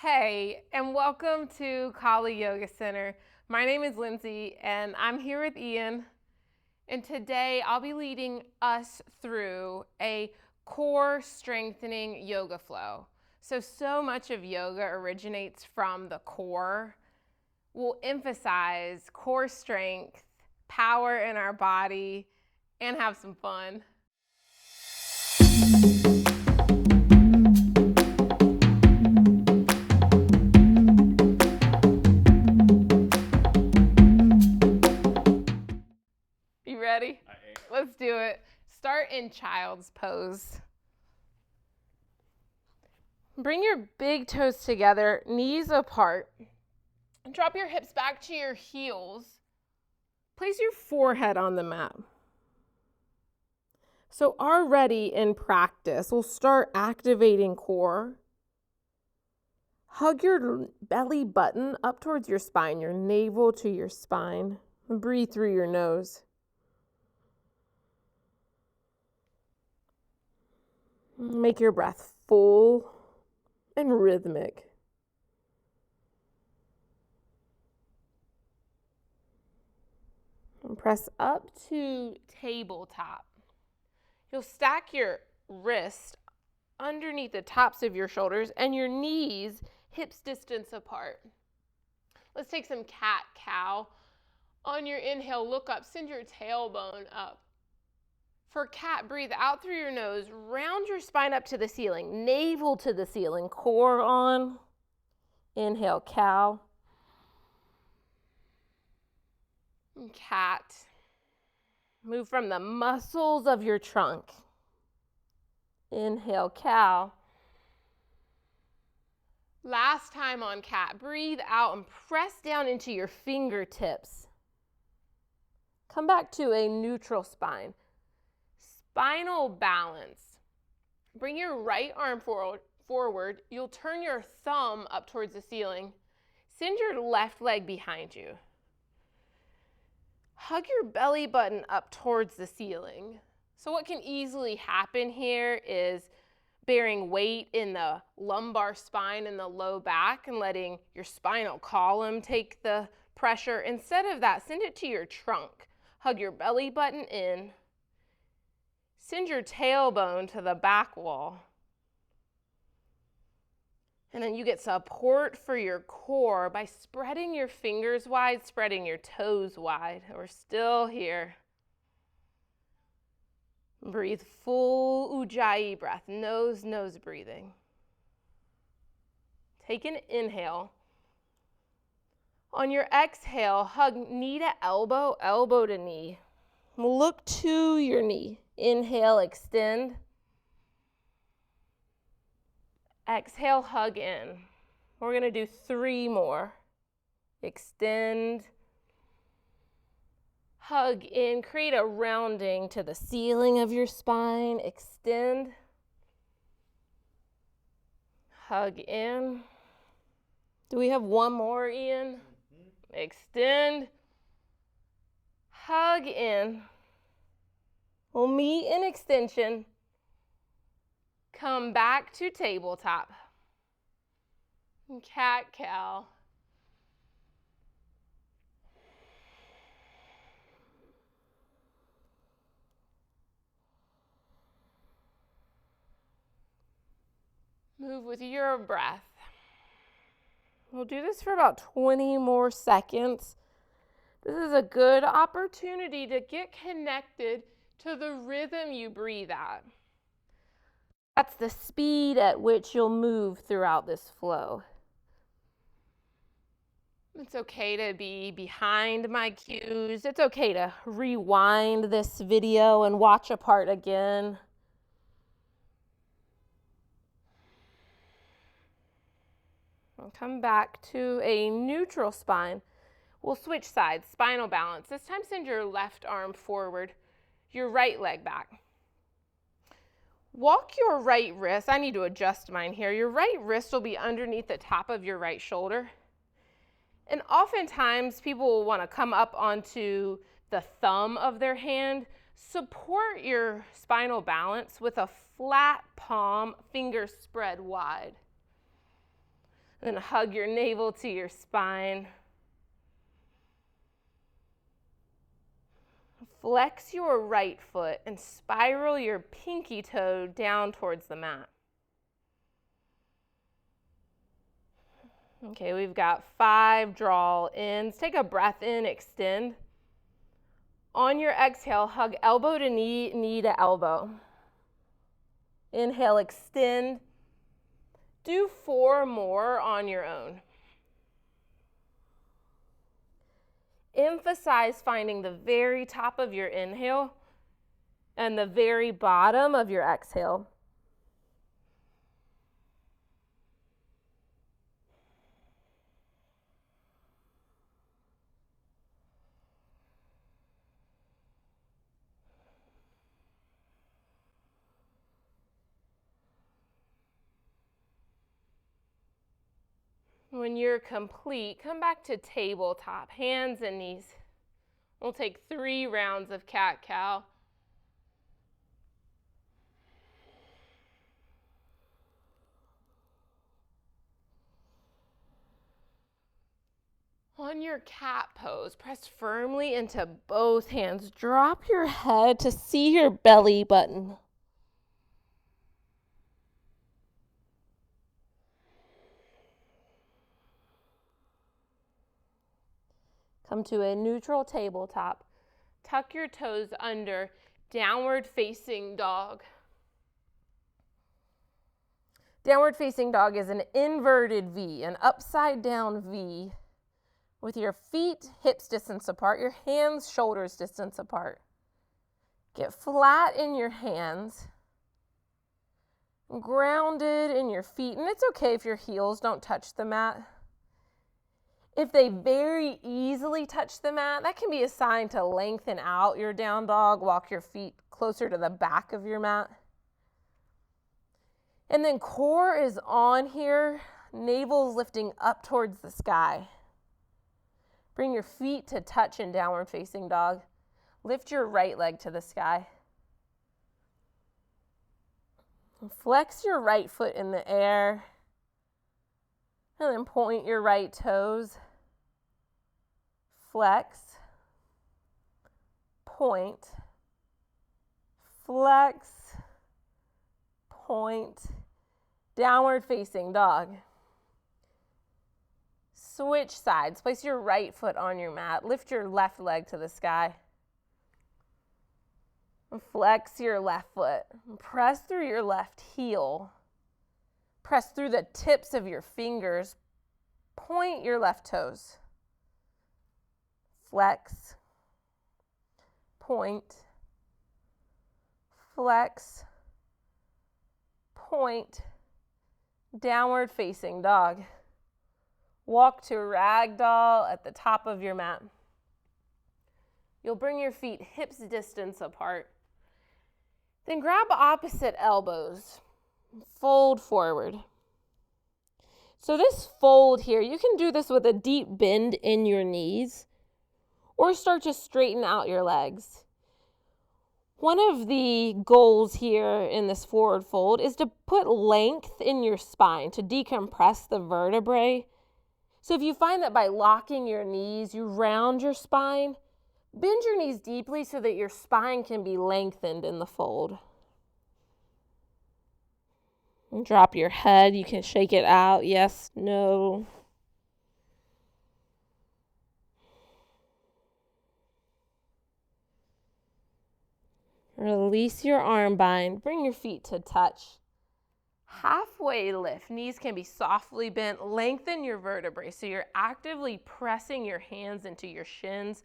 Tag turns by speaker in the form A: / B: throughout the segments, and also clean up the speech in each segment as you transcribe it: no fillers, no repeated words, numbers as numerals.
A: Hey, and welcome to Khali Yoga Center. My name is Lindsay, and I'm here with Ian. And today I'll be leading us through a core strengthening yoga flow. So much of yoga originates from the core. We'll emphasize core strength, power in our body, and have some fun. You ready?
B: I am.
A: Let's do it. Start in child's pose. Bring your big toes together, knees apart. Drop your hips back to your heels. Place your forehead on the mat. So already in practice, we'll start activating core. Hug your belly button up towards your spine, your navel to your spine. And breathe through your nose. Make your breath full and rhythmic. And press up to tabletop. You'll stack your wrist underneath the tops of your shoulders and your knees hips distance apart. Let's take some cat-cow. On your inhale, look up, send your tailbone up. For cat, breathe out through your nose, round your spine up to the ceiling, navel to the ceiling, core on. Inhale, cow. And cat. Move from the muscles of your trunk. Inhale, cow. Last time on cat, breathe out and press down into your fingertips. Come back to a neutral spine. Spinal balance. Bring your right arm forward. You'll turn your thumb up towards the ceiling. Send your left leg behind you. Hug your belly button up towards the ceiling. So what can easily happen here is bearing weight in the lumbar spine and the low back and letting your spinal column take the pressure. Instead of that, send it to your trunk. Hug your belly button in. Send your tailbone to the back wall. And then you get support for your core by spreading your fingers wide, spreading your toes wide. We're still here. Breathe full Ujjayi breath, nose breathing. Take an inhale. On your exhale, hug knee to elbow, elbow to knee. Look to your knee. Inhale, extend. Exhale, hug in. We're going to do 3 more. Extend. Hug in. Create a rounding to the ceiling of your spine. Extend. Hug in. Do we have one more, Ian? Extend. Hug in. We'll meet in extension. Come back to tabletop. Cat-cow. Move with your breath. We'll do this for about 20 more seconds. This is a good opportunity to get connected to the rhythm you breathe at. That's the speed at which you'll move throughout this flow. It's okay to be behind my cues. It's okay to rewind this video and watch a part again. And come back to a neutral spine. We'll switch sides, spinal balance. This time send your left arm forward, your right leg back. Walk your right wrist. I need to adjust mine here. Your right wrist will be underneath the top of your right shoulder. And oftentimes people will want to come up onto the thumb of their hand. Support your spinal balance with a flat palm, fingers spread wide. Then hug your navel to your spine. Flex your right foot and spiral your pinky toe down towards the mat. Okay, we've got 5 draw ins. Take a breath in, extend. On your exhale, hug elbow to knee, knee to elbow. Inhale, extend. Do 4 more on your own. Emphasize finding the very top of your inhale and the very bottom of your exhale. When you're complete, come back to tabletop, hands and knees. We'll take 3 rounds of cat-cow. On your cat pose, press firmly into both hands. Drop your head to see your belly button. Come to a neutral tabletop. Tuck your toes under, downward facing dog. Downward facing dog is an inverted V, an upside down V, with your feet hips distance apart, your hands shoulders distance apart. Get flat in your hands, grounded in your feet, and it's okay if your heels don't touch the mat. If they very easily touch the mat, that can be a sign to lengthen out your down dog. Walk your feet closer to the back of your mat. And then core is on here, navel's lifting up towards the sky. Bring your feet to touch in downward facing dog. Lift your right leg to the sky. Flex your right foot in the air. And then point your right toes. Flex. Point. Flex. Point. Downward facing dog. Switch sides. Place your right foot on your mat. Lift your left leg to the sky. Flex your left foot. Press through your left heel. Press through the tips of your fingers. Point your left toes. Flex. Point. Flex. Point. Downward facing dog. Walk to ragdoll at the top of your mat. You'll bring your feet hips distance apart. Then grab opposite elbows. Fold forward. So this fold here, you can do this with a deep bend in your knees or start to straighten out your legs. One of the goals here in this forward fold is to put length in your spine, to decompress the vertebrae. So if you find that by locking your knees, you round your spine, bend your knees deeply so that your spine can be lengthened in the fold. And drop your head. You can shake it out. Yes, no. Release your arm bind. Bring your feet to touch. Halfway lift. Knees can be softly bent. Lengthen your vertebrae so you're actively pressing your hands into your shins.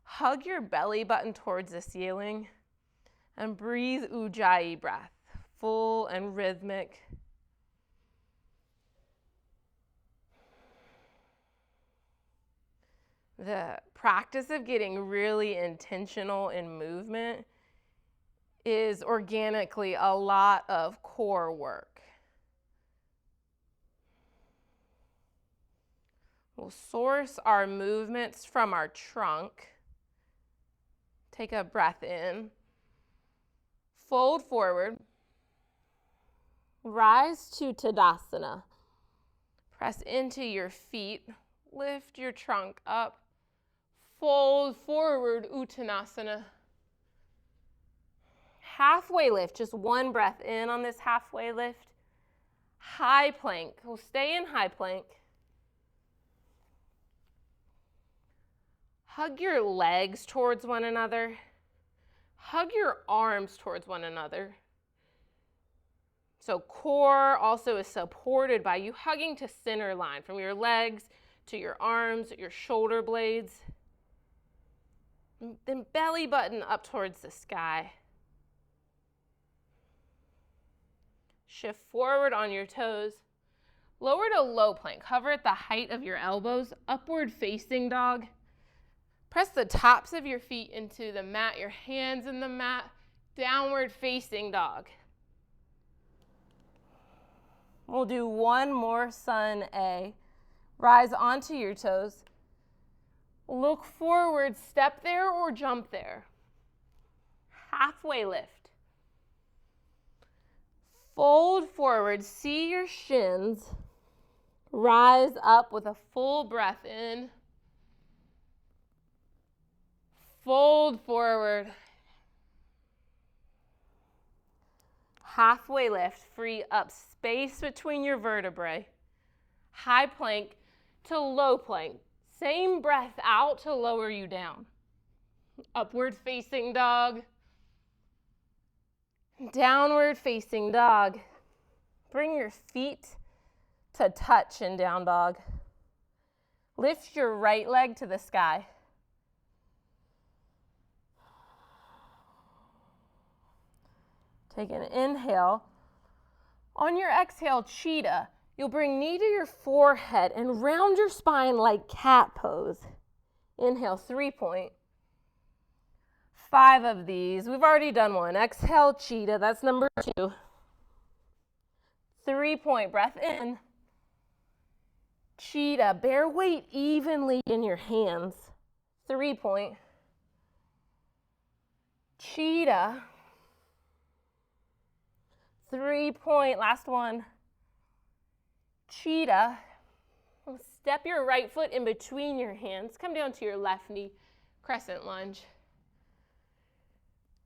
A: Hug your belly button towards the ceiling. And breathe Ujjayi breath. Full and rhythmic. The practice of getting really intentional in movement is organically a lot of core work. We'll source our movements from our trunk. Take a breath in. Fold forward. Rise to Tadasana. Press into your feet. Lift your trunk up. Fold forward, Uttanasana. Halfway lift, just one breath in on this halfway lift. High plank. We'll stay in high plank. Hug your legs towards one another. Hug your arms towards one another. So core also is supported by you hugging to center line, from your legs to your arms, your shoulder blades. Then belly button up towards the sky. Shift forward on your toes. Lower to low plank. Hover at the height of your elbows. Upward facing dog. Press the tops of your feet into the mat, your hands in the mat. Downward facing dog. We'll do one more sun A. Rise onto your toes. Look forward, step there or jump there. Halfway lift. Fold forward, see your shins. Rise up with a full breath in. Fold forward. Halfway lift, free up space between your vertebrae. High plank to low plank. Same breath out to lower you down. Upward facing dog. Downward facing dog. Bring your feet to touch in down dog. Lift your right leg to the sky. Take an inhale. On your exhale, cheetah. You'll bring knee to your forehead and round your spine like cat pose. Inhale, 3-point. 5 of these. We've already done one. Exhale, cheetah. That's number 2. 3-point. Breath in. Cheetah. Bear weight evenly in your hands. 3-point. Cheetah. 3-point. Last one. Cheetah. Step your right foot in between your hands. Come down to your left knee. Crescent lunge.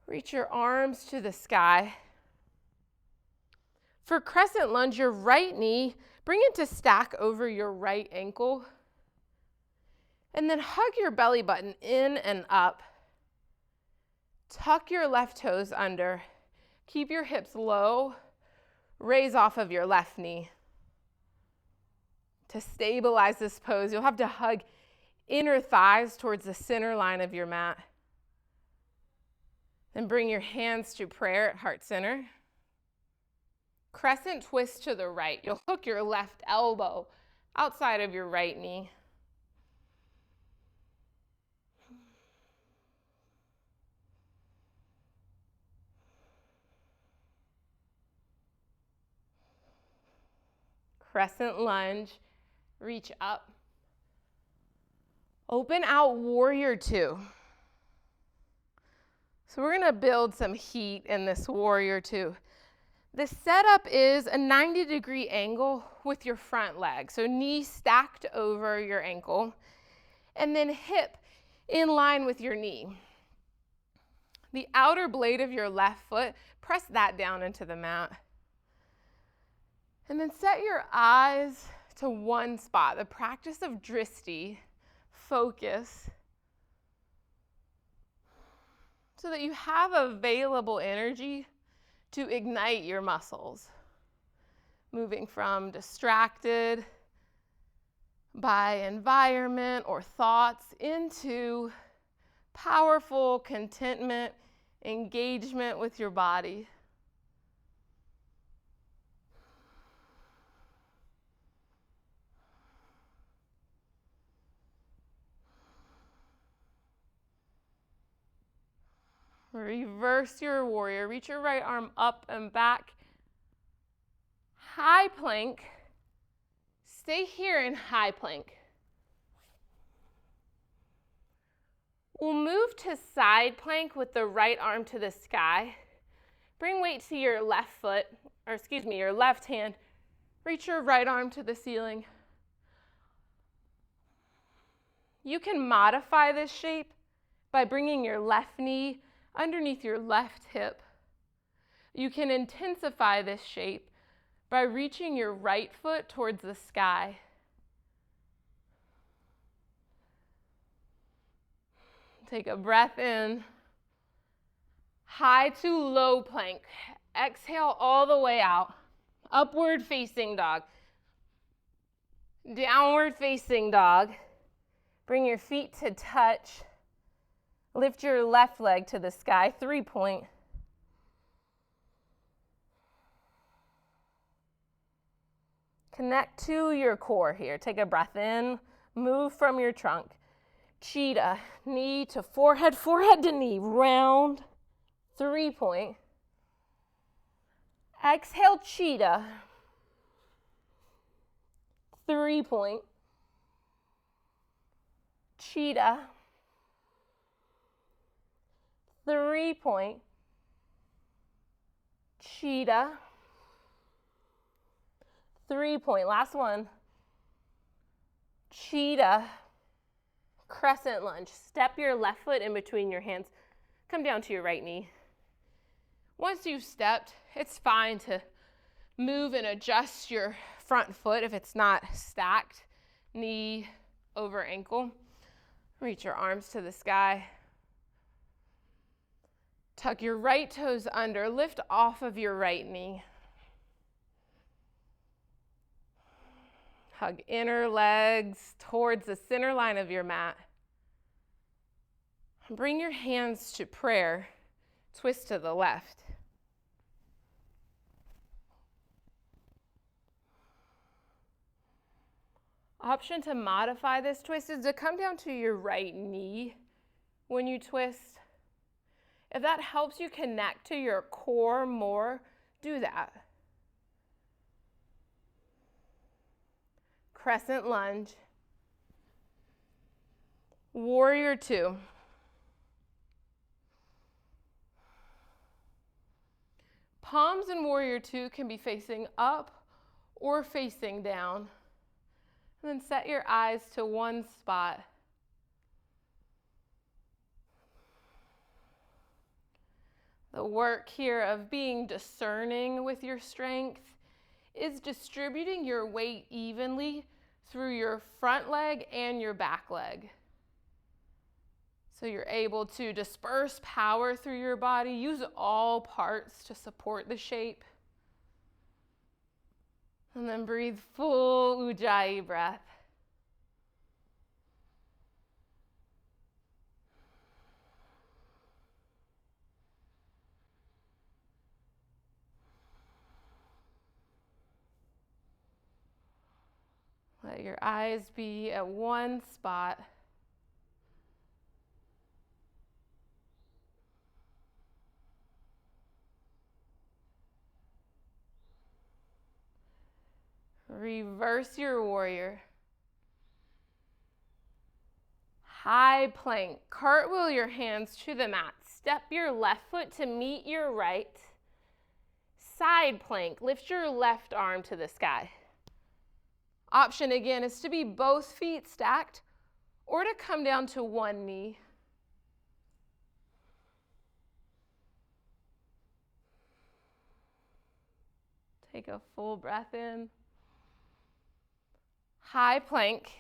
A: Reach your arms to the sky. For crescent lunge, your right knee, bring it to stack over your right ankle. And then hug your belly button in and up. Tuck your left toes under. Keep your hips low. Raise off of your left knee. To stabilize this pose, you'll have to hug inner thighs towards the center line of your mat. Then bring your hands to prayer at heart center. Crescent twist to the right. You'll hook your left elbow outside of your right knee. Crescent lunge. Reach up. Open out, warrior 2. So we're going to build some heat in this warrior 2. The setup is a 90-degree angle with your front leg. So knee stacked over your ankle, and then hip in line with your knee. The outer blade of your left foot, press that down into the mat. And then set your eyes to one spot. The practice of drishti, focus, so that you have available energy to ignite your muscles. Moving from distracted by environment or thoughts into powerful contentment, engagement with your body. Reverse your warrior. Reach your right arm up and back. High plank. Stay here in high plank. We'll move to side plank with the right arm to the sky. Bring weight to your left foot, your left hand. Reach your right arm to the ceiling. You can modify this shape by bringing your left knee underneath your left hip. You can intensify this shape by reaching your right foot towards the sky. Take a breath in. High to low plank. Exhale all the way out. Upward facing dog. Downward facing dog. Bring your feet to touch. Lift your left leg to the sky, 3-point. Connect to your core here. Take a breath in. Move from your trunk. Cheetah, knee to forehead, forehead to knee, round, 3-point. Exhale, cheetah, 3-point. Cheetah, 3-point. Cheetah, 3-point. Last one. Cheetah, crescent lunge. Step your left foot in between your hands. Come down to your right knee. Once you've stepped, it's fine to move and adjust your front foot if it's not stacked, knee over ankle. Reach your arms to the sky. Tuck your right toes under. Lift off of your right knee. Hug inner legs towards the center line of your mat. Bring your hands to prayer. Twist to the left. Option to modify this twist is to come down to your right knee when you twist. If that helps you connect to your core more, do that. Crescent lunge. Warrior 2. Palms in Warrior 2 can be facing up or facing down. And then set your eyes to one spot. The work here of being discerning with your strength is distributing your weight evenly through your front leg and your back leg. So you're able to disperse power through your body, use all parts to support the shape. And then breathe full Ujjayi breath. Let your eyes be at one spot. Reverse your warrior. High plank. Cartwheel your hands to the mat. Step your left foot to meet your right. Side plank. Lift your left arm to the sky. Option again is to be both feet stacked or to come down to one knee. Take a full breath in. High plank.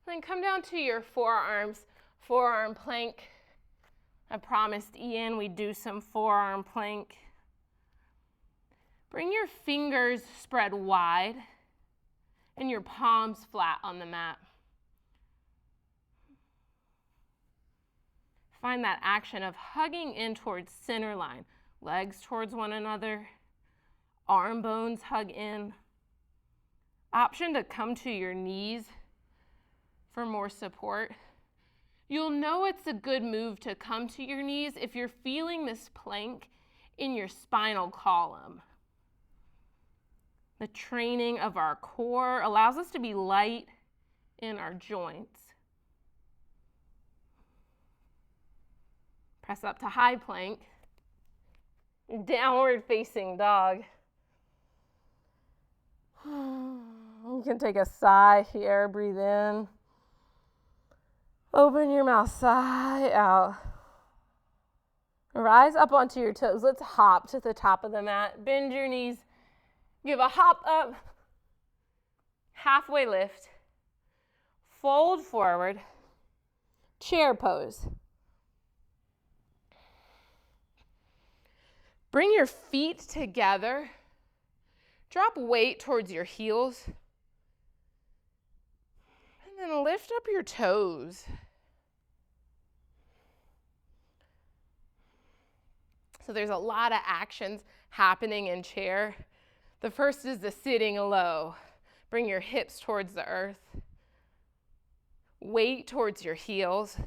A: Then come down to your forearms, forearm plank. I promised Ian we'd do some forearm plank. Bring your fingers spread wide and your palms flat on the mat. Find that action of hugging in towards center line, legs towards one another, arm bones hug in. Option to come to your knees for more support. You'll know it's a good move to come to your knees if you're feeling this plank in your spinal column. The training of our core allows us to be light in our joints. Press up to high plank. Downward facing dog. You can take a sigh here, breathe in. Open your mouth, sigh out. Rise up onto your toes. Let's hop to the top of the mat. Bend your knees. Give a hop up. Halfway lift. Fold forward. Chair pose. Bring your feet together. Drop weight towards your heels. And then lift up your toes. So there's a lot of actions happening in chair. The first is the sitting low. Bring your hips towards the earth. Weight towards your heels.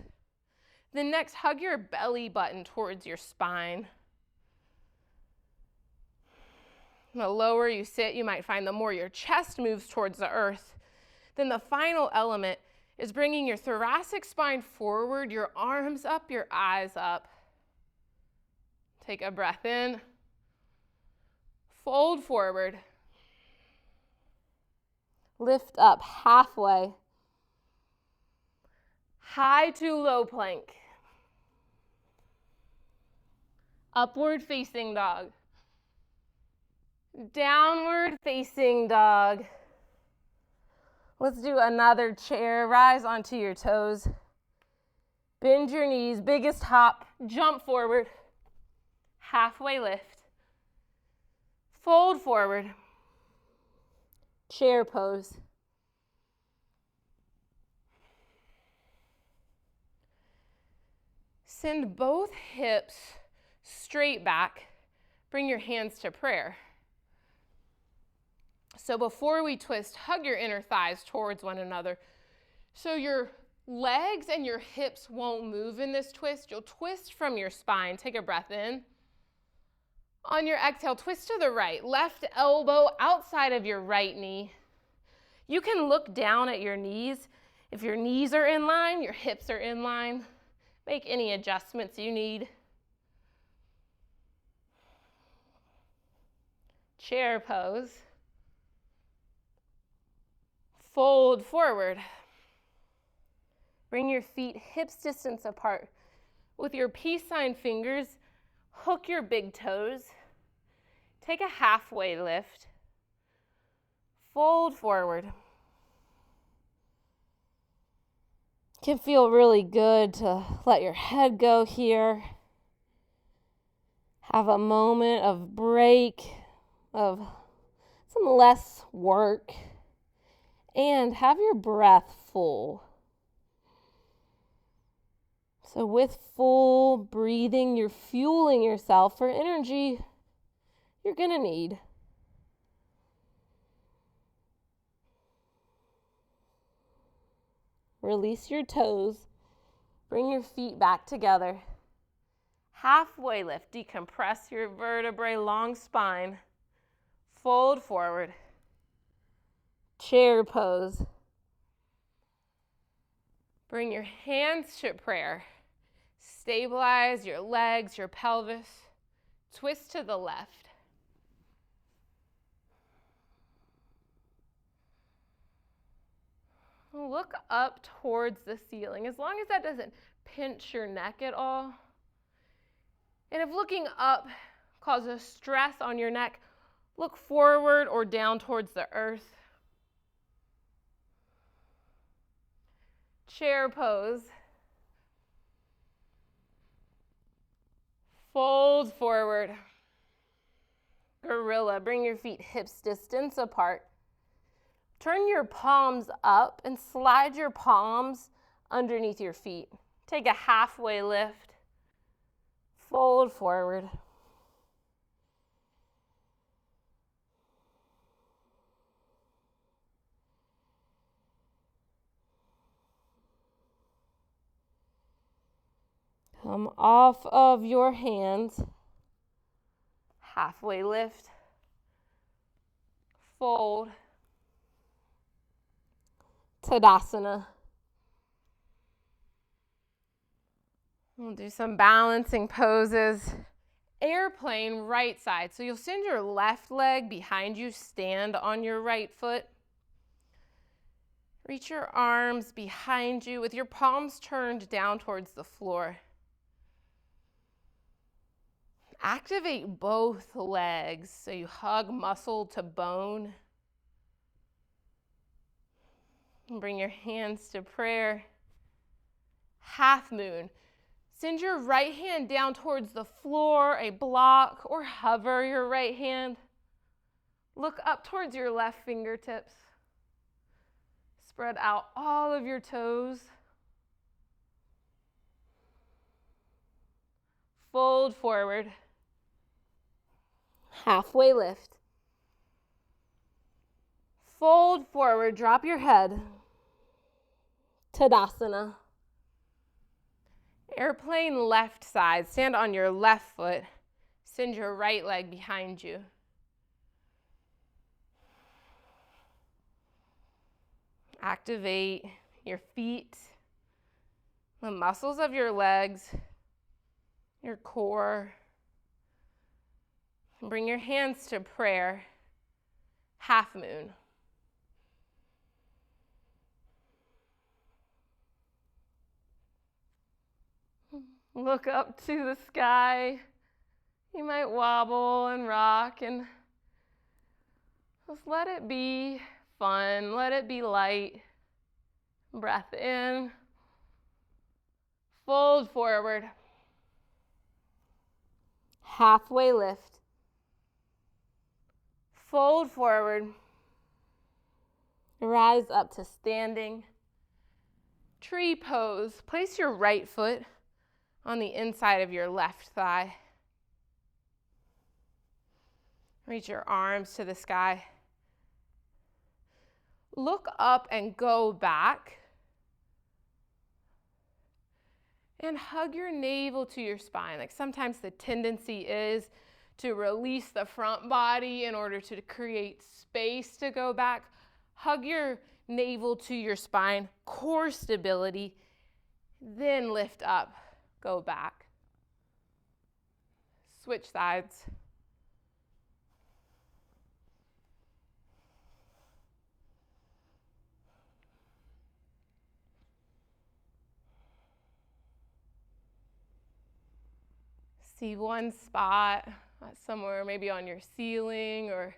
A: Then next, hug your belly button towards your spine. The lower you sit, you might find the more your chest moves towards the earth. Then the final element is bringing your thoracic spine forward, your arms up, your eyes up. Take a breath in. Fold forward. Lift up halfway. High to low plank. Upward facing dog. Downward facing dog. Let's do another chair. Rise onto your toes. Bend your knees. Biggest hop. Jump forward. Halfway lift. Fold forward. Chair pose. Send both hips straight back. Bring your hands to prayer. So before we twist, hug your inner thighs towards one another. So your legs and your hips won't move in this twist. You'll twist from your spine. Take a breath in. On your exhale, twist to the right. Left elbow outside of your right knee. You can look down at your knees. If your knees are in line, your hips are in line. Make any adjustments you need. Chair pose. Fold forward. Bring your feet hips distance apart. With your peace sign fingers, hook your big toes. Take a halfway lift. Fold forward. It can feel really good to let your head go here. Have a moment of break, of some less work, and have your breath full. So with full breathing, you're fueling yourself for energy you're going to need. Release your toes. Bring your feet back together. Halfway lift. Decompress your vertebrae, long spine. Fold forward. Chair pose. Bring your hands to prayer. Stabilize your legs, your pelvis. Twist to the left. Look up towards the ceiling, as long as that doesn't pinch your neck at all. And if looking up causes stress on your neck, look forward or down towards the earth. Chair pose. Fold forward. Gorilla. Bring your feet hips distance apart. Turn your palms up and slide your palms underneath your feet. Take a halfway lift. Fold forward. Come off of your hands. Halfway lift. Fold. Tadasana. We'll do some balancing poses. Airplane, right side. So you'll send your left leg behind you, stand on your right foot. Reach your arms behind you with your palms turned down towards the floor. Activate both legs so you hug muscle to bone. And bring your hands to prayer. Half moon. Send your right hand down towards the floor, a block, or hover your right hand. Look up towards your left fingertips. Spread out all of your toes. Fold forward. Halfway lift. Fold forward, drop your head. Tadasana. Airplane left side. Stand on your left foot. Send your right leg behind you. Activate your feet, the muscles of your legs, your core. And bring your hands to prayer. Half moon. Look up to the sky. You might wobble and rock and just let it be fun. Let it be light. Breath in. Fold forward. Halfway lift. Fold forward. Rise up to standing. Tree pose. Place your right foot on the inside of your left thigh. Reach your arms to the sky. Look up and go back. And hug your navel to your spine. Like sometimes the tendency is to release the front body in order to create space to go back. Hug your navel to your spine, core stability, then lift up, go back. Switch sides. See one spot somewhere maybe on your ceiling or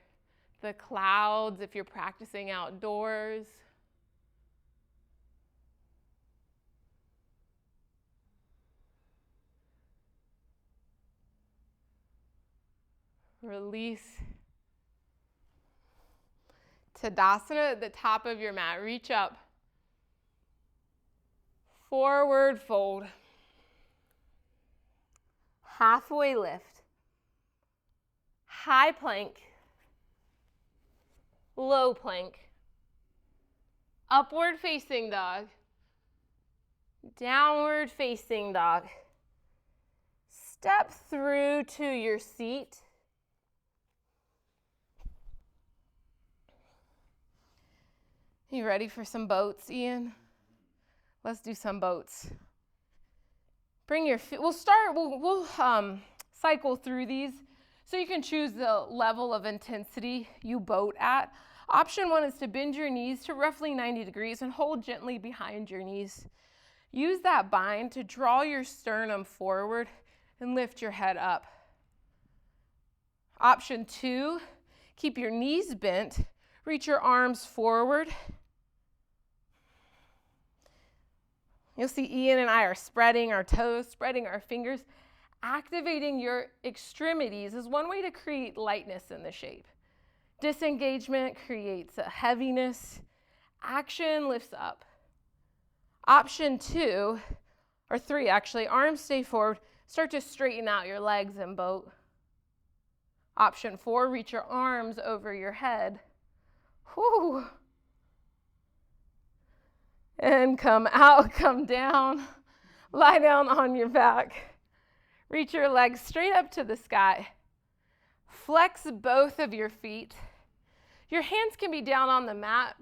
A: the clouds if you're practicing outdoors. Release. Tadasana at the top of your mat. Reach up. Forward fold. Halfway lift. High plank. Low plank. Upward facing dog. Downward facing dog. Step through to your seat. You ready for some boats, Ian? Let's do some boats. Bring your feet. We'll cycle through these so you can choose the level of intensity you boat at. Option 1 is to bend your knees to roughly 90 degrees and hold gently behind your knees. Use that bind to draw your sternum forward and lift your head up. Option 2, keep your knees bent, reach your arms forward. You'll see Ian and I are spreading our toes, spreading our fingers. Activating your extremities is one way to create lightness in the shape. Disengagement creates a heaviness. Action lifts up. Option 2, or 3 actually, arms stay forward. Start to straighten out your legs and boat. Option 4, reach your arms over your head. Whew. And come out, come down. Lie down on your back. Reach your legs straight up to the sky. Flex both of your feet. Your hands can be down on the mat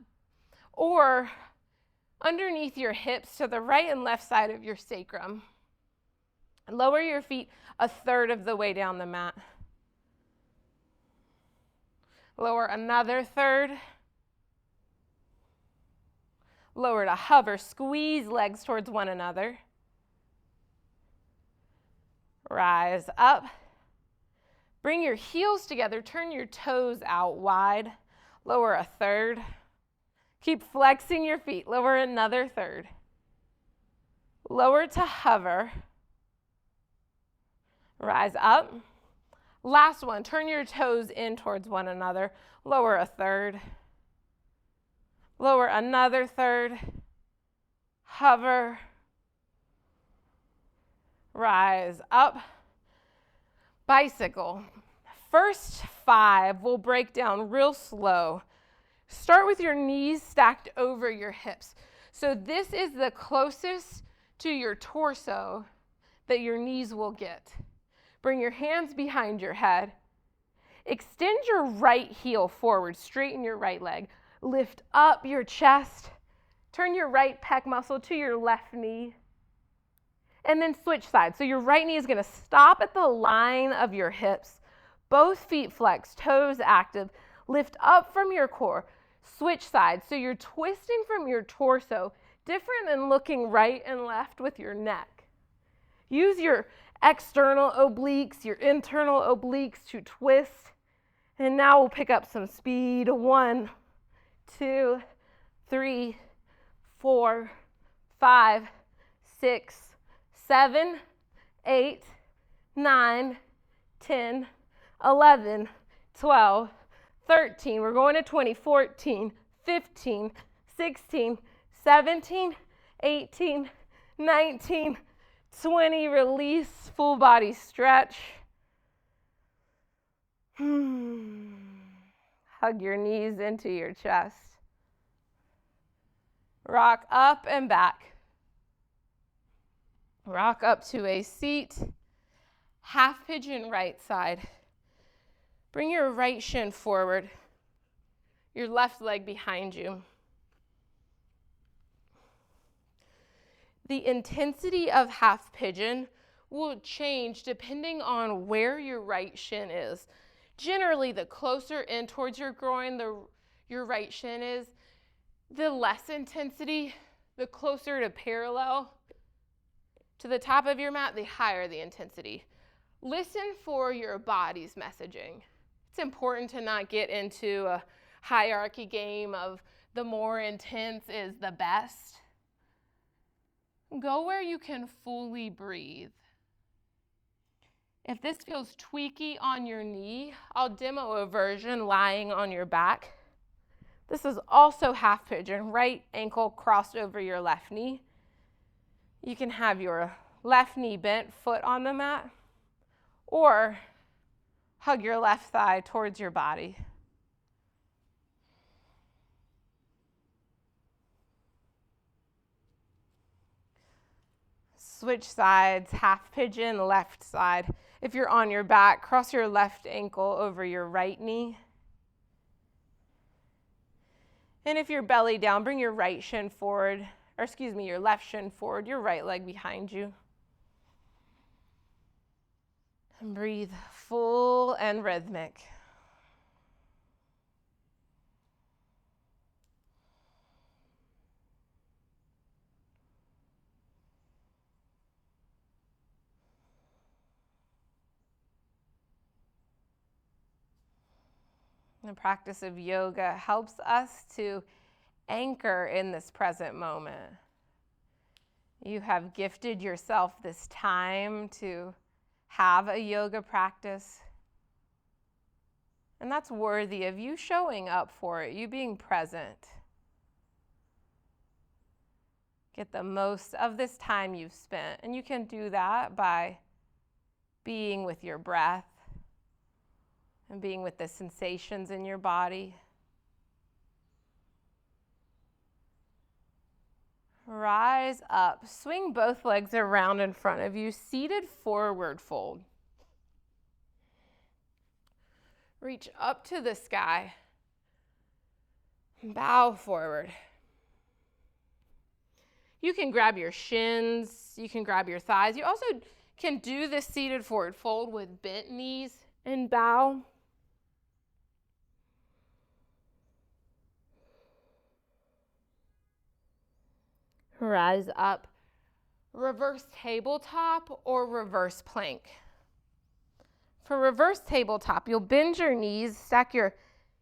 A: or underneath your hips to the right and left side of your sacrum. Lower your feet a third of the way down the mat. Lower another third. Lower to hover, squeeze legs towards one another. Rise up. Bring your heels together, turn your toes out wide. Lower a third. Keep flexing your feet, lower another third. Lower to hover. Rise up. Last one, turn your toes in towards one another. Lower a third. Lower another third. Hover. Rise up. Bicycle. First 5 we'll break down real slow. Start with your knees stacked over your hips. So this is the closest to your torso that your knees will get. Bring your hands behind your head. Extend your right heel forward, straighten your right leg. Lift up your chest. Turn your right pec muscle to your left knee. And then switch sides. So your right knee is going to stop at the line of your hips. Both feet flexed, toes active. Lift up from your core. Switch sides. So you're twisting from your torso, different than looking right and left with your neck. Use your external obliques, your internal obliques to twist. And now we'll pick up some speed. 1, 2, 3, 4, 5, 6, 7, 8, 9, 10, 11, 12, 13. We're going to 20, 14, 15, 16, 17, 18, 19, 20. Release, full body stretch. Hug your knees into your chest. Rock up and back. Rock up to a seat. Half pigeon right side. Bring your right shin forward. Your left leg behind you. The intensity of half pigeon will change depending on where your right shin is. Generally, the closer in towards your groin your right shin is, the less intensity. The closer to parallel to the top of your mat, the higher the intensity. Listen for your body's messaging. It's important to not get into a hierarchy game of the more intense is the best. Go where you can fully breathe. If this feels tweaky on your knee, I'll demo a version lying on your back. This is also half pigeon, right ankle crossed over your left knee. You can have your left knee bent, foot on the mat, or hug your left thigh towards your body. Switch sides, half pigeon, left side. If you're on your back, cross your left ankle over your right knee. And if you're belly down, bring your right shin forward, your left shin forward, your right leg behind you. And breathe full and rhythmic. The practice of yoga helps us to anchor in this present moment. You have gifted yourself this time to have a yoga practice, and that's worthy of you showing up for it, you being present. Get the most of this time you've spent, and you can do that by being with your breath and being with the sensations in your body. Rise up. Swing both legs around in front of you. Seated forward fold. Reach up to the sky. Bow forward. You can grab your shins. You can grab your thighs. You also can do this seated forward fold with bent knees and bow. rise up, reverse tabletop or reverse plank. For reverse tabletop, you'll bend your knees, stack your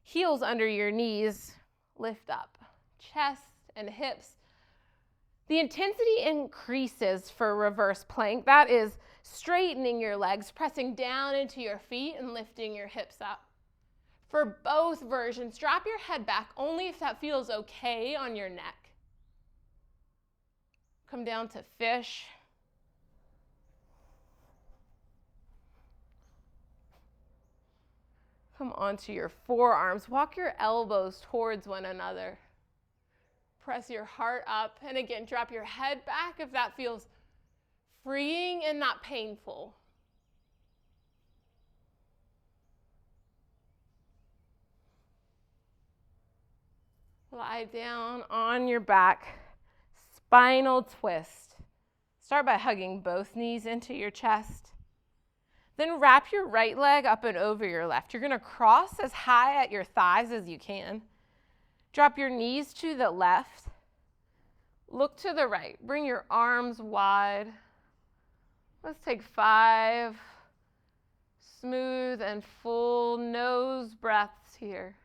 A: heels under your knees, lift up, chest and hips. The intensity increases for reverse plank. That is straightening your legs, pressing down into your feet and lifting your hips up. For both versions, drop your head back only if that feels okay on your neck. Come down to fish. Come onto your forearms. Walk your elbows towards one another. Press your heart up. And again, drop your head back if that feels freeing and not painful. Lie down on your back. Spinal twist. Start by hugging both knees into your chest. Then wrap your right leg up and over your left. You're going to cross as high at your thighs as you can. Drop your knees to the left. Look to the right. Bring your arms wide. Let's take 5 smooth and full nose breaths here.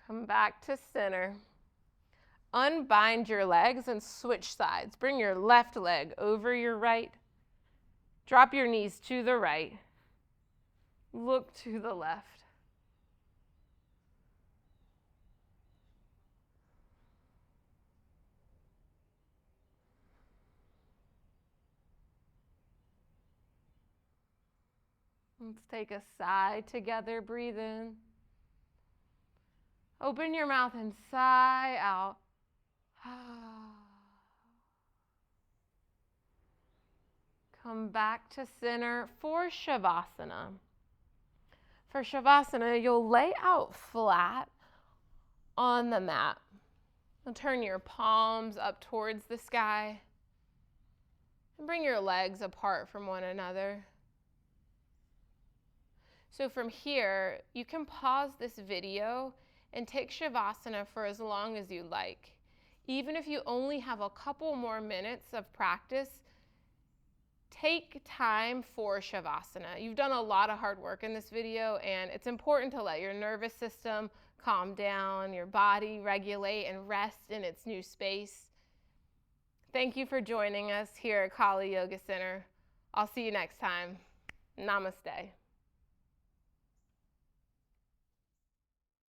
A: Come back to center. Unbind your legs and switch sides. Bring your left leg over your right. Drop your knees to the right. Look to the left. Let's take a sigh together. Breathe in. Open your mouth and sigh out. Come back to center for Shavasana. For Shavasana, you'll lay out flat on the mat. And turn your palms up towards the sky. And bring your legs apart from one another. So from here, you can pause this video and take Shavasana for as long as you like. Even if you only have a couple more minutes of practice, take time for Shavasana. You've done a lot of hard work in this video, and it's important to let your nervous system calm down, your body regulate and rest in its new space. Thank you for joining us here at Khali Yoga Center. I'll see you next time. Namaste.